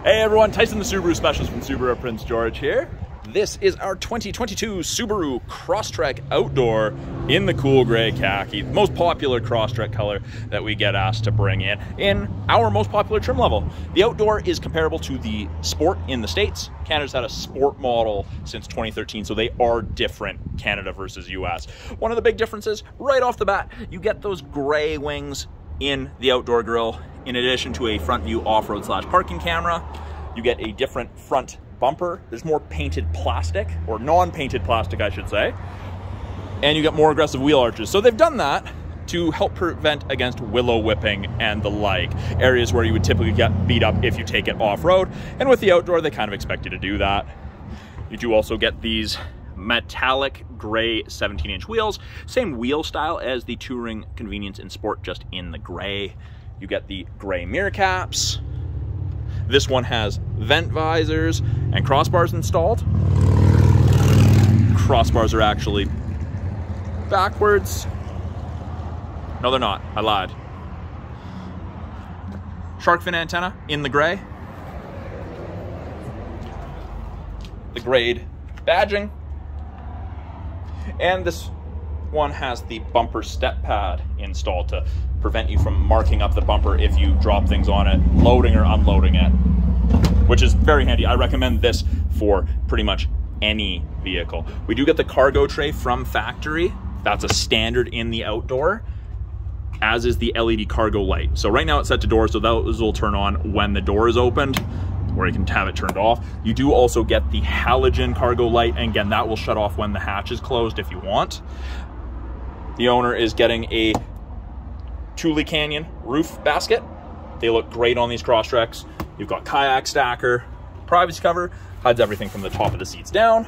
Hey everyone, Tyson the Subaru Specialist from Subaru Prince George here. This is our 2022 Subaru Crosstrek Outdoor in the cool gray khaki, the most popular Crosstrek color that we get asked to bring in our most popular trim level. The Outdoor is comparable to the Sport in the States. Canada's had a Sport model since 2013, so they are different, Canada versus US. One of the big differences, right off the bat, you get those gray wings in the Outdoor grille. In addition to a front view off-road / parking camera, you get a different front bumper. There's more painted plastic, or non-painted plastic, I should say. And you get more aggressive wheel arches. So they've done that to help prevent against willow whipping and the like, areas where you would typically get beat up if you take it off-road. And with the Outdoor, they kind of expect you to do that. You do also get these metallic gray 17-inch wheels. Same wheel style as the Touring Convenience and Sport, just in the gray. You get the gray mirror caps. This one has vent visors and crossbars installed. Crossbars are actually backwards. No, they're not. I lied. Shark fin antenna in the gray. The grade badging. And this one has the bumper step pad installed to prevent you from marking up the bumper if you drop things on it, loading or unloading it, which is very handy. I recommend this for pretty much any vehicle. We do get the cargo tray from factory. That's a standard in the Outdoor, as is the LED cargo light. So right now it's set to door, so those will turn on when the door is opened, or you can have it turned off. You do also get the halogen cargo light, and again, that will shut off when the hatch is closed if you want. The owner is getting a Thule Canyon roof basket. They look great on these Crosstreks. You've got kayak stacker, privacy cover, hides everything from the top of the seats down,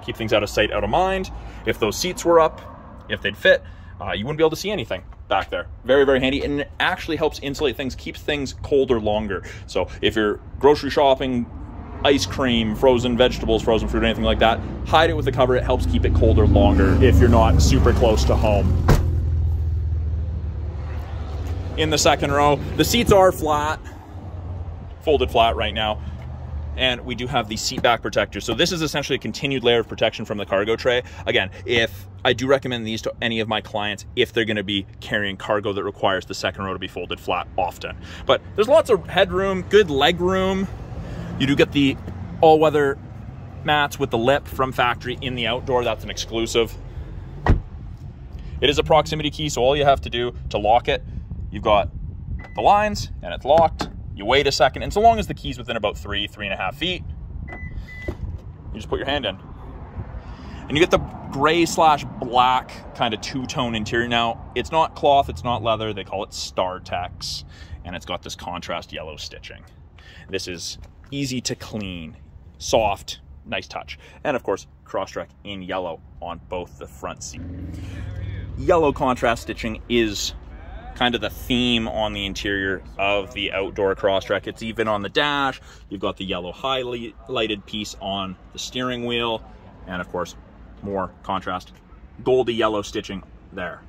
keep things out of sight, out of mind. If those seats were up, if they'd fit, you wouldn't be able to see anything back there. Very, very handy, and it actually helps insulate things, keeps things colder longer. So if you're grocery shopping, ice cream, frozen vegetables, frozen fruit, anything like that, hide it with the cover. It helps keep it colder longer if you're not super close to home. In the second row, the seats are flat, folded flat right now, and we do have the seat back protector. So this is essentially a continued layer of protection from the cargo tray. Again, if I do recommend these to any of my clients if they're going to be carrying cargo that requires the second row to be folded flat often. But there's lots of headroom, good leg room. You do get the all-weather mats with the lip from factory in the Outdoor. That's an exclusive. It is a proximity key, so all you have to do to lock it, you've got the lines and it's locked. You wait a second, and so long as the key's within about 3.5 feet, you just put your hand in. And you get the gray / black kind of two-tone interior. Now, it's not cloth, it's not leather. They call it StarTex, and it's got this contrast yellow stitching. This is easy to clean, soft, nice touch. And of course, Crosstrek in yellow on both the front seats. Yellow contrast stitching is kind of the theme on the interior of the Outdoor Crosstrek. It's even on the dash. You've got the yellow highlighted piece on the steering wheel, and of course, more contrast goldy yellow stitching there.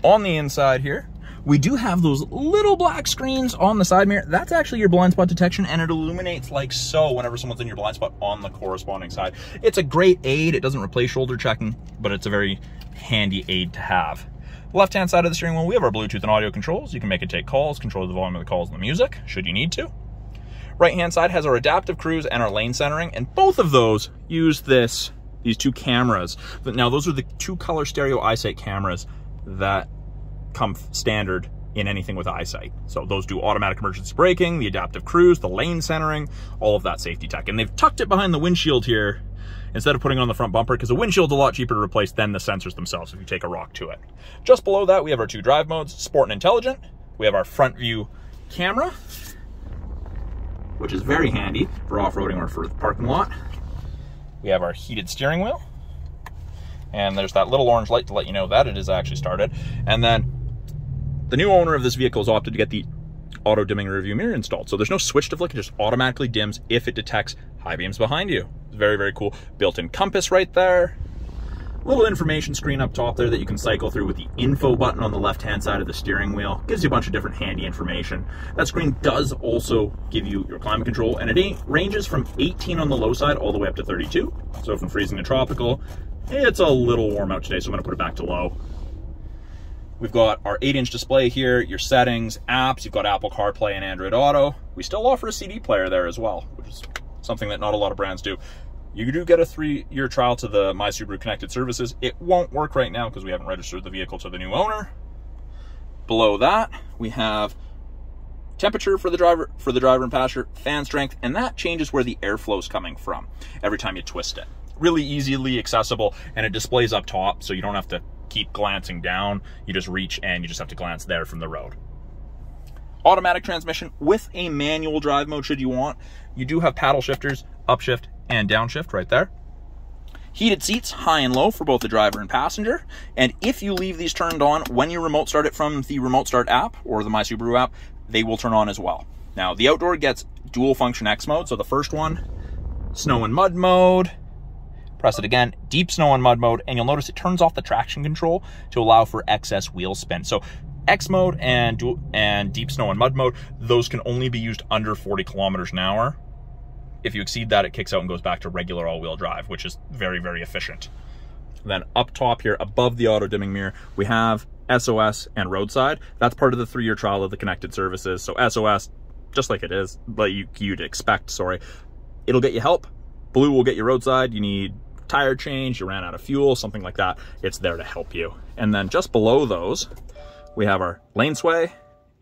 On the inside here, we do have those little black screens on the side mirror. That's actually your blind spot detection, and it illuminates like so whenever someone's in your blind spot on the corresponding side. It's a great aid. It doesn't replace shoulder checking, but it's a very handy aid to have. Left-hand side of the steering wheel, we have our Bluetooth and audio controls. You can make it take calls, control the volume of the calls and the music, should you need to. Right-hand side has our adaptive cruise and our lane centering, and both of those use these two cameras. But now, those are the two color stereo eyesight cameras that come standard in anything with eyesight. So those do automatic emergency braking, the adaptive cruise, the lane centering, all of that safety tech. And they've tucked it behind the windshield here instead of putting it on the front bumper, because the windshield's a lot cheaper to replace than the sensors themselves if you take a rock to it. Just below that, we have our two drive modes, Sport and Intelligent. We have our front view camera, which is very handy for off-roading or for the parking lot. We have our heated steering wheel, and there's that little orange light to let you know that it is actually started. And then the new owner of this vehicle has opted to get the auto dimming rearview mirror installed. So there's no switch to flick, it just automatically dims if it detects high beams behind you. It's very, very cool. Built-in compass right there. Little information screen up top there that you can cycle through with the info button on the left-hand side of the steering wheel. Gives you a bunch of different handy information. That screen does also give you your climate control, and it ranges from 18 on the low side all the way up to 32. So from freezing to tropical, it's a little warm out today, so I'm gonna put it back to low. We've got our 8-inch display here, your settings, apps, you've got Apple CarPlay and Android Auto. We still offer a CD player there as well, which is something that not a lot of brands do. You do get a 3-year trial to the My Subaru Connected Services. It won't work right now because we haven't registered the vehicle to the new owner. Below that, we have temperature for the driver and passenger, fan strength, and that changes where the airflow is coming from every time you twist it. Really easily accessible, and it displays up top, so you don't have to keep glancing down. You just reach and you just have to glance there from the road. Automatic transmission with a manual drive mode should you want. You do have paddle shifters, upshift and downshift right there. Heated seats, high and low for both the driver and passenger. And if you leave these turned on, when you remote start it from the Remote Start app or the My Subaru app, they will turn on as well. Now, the Outdoor gets dual function X mode. So the first one, snow and mud mode. Press it again, deep snow and mud mode, and you'll notice it turns off the traction control to allow for excess wheel spin. So X mode and deep snow and mud mode, those can only be used under 40 kilometers an hour. If you exceed that, it kicks out and goes back to regular all-wheel drive, which is very, very efficient. Then up top here, above the auto-dimming mirror, we have SOS and Roadside. That's part of the 3-year trial of the connected services. So SOS, just like it is, like you'd expect, sorry, it'll get you help. Blue will get you roadside. You need tire change, you ran out of fuel, something like that. It's there to help you. And then just below those, we have our lane sway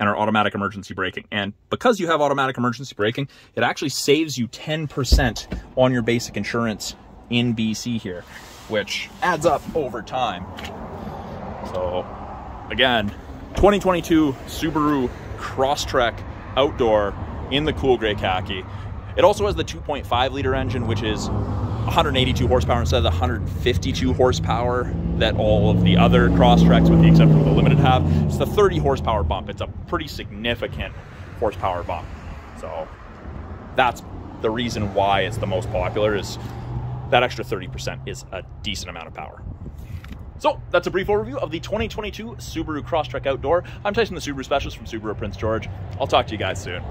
and our automatic emergency braking. And because you have automatic emergency braking, it actually saves you 10% on your basic insurance in BC here, which adds up over time. So again, 2022 Subaru Crosstrek Outdoor in the cool gray khaki. It also has the 2.5 liter engine, which is 182 horsepower instead of the 152 horsepower that all of the other Crosstreks, with the exception of the Limited, have. It's the 30 horsepower bump. It's a pretty significant horsepower bump. So that's the reason why it's the most popular, is that extra 30% is a decent amount of power. So that's a brief overview of the 2022 Subaru Crosstrek Outdoor. I'm Tyson, the Subaru Specialist from Subaru Prince George. I'll talk to you guys soon.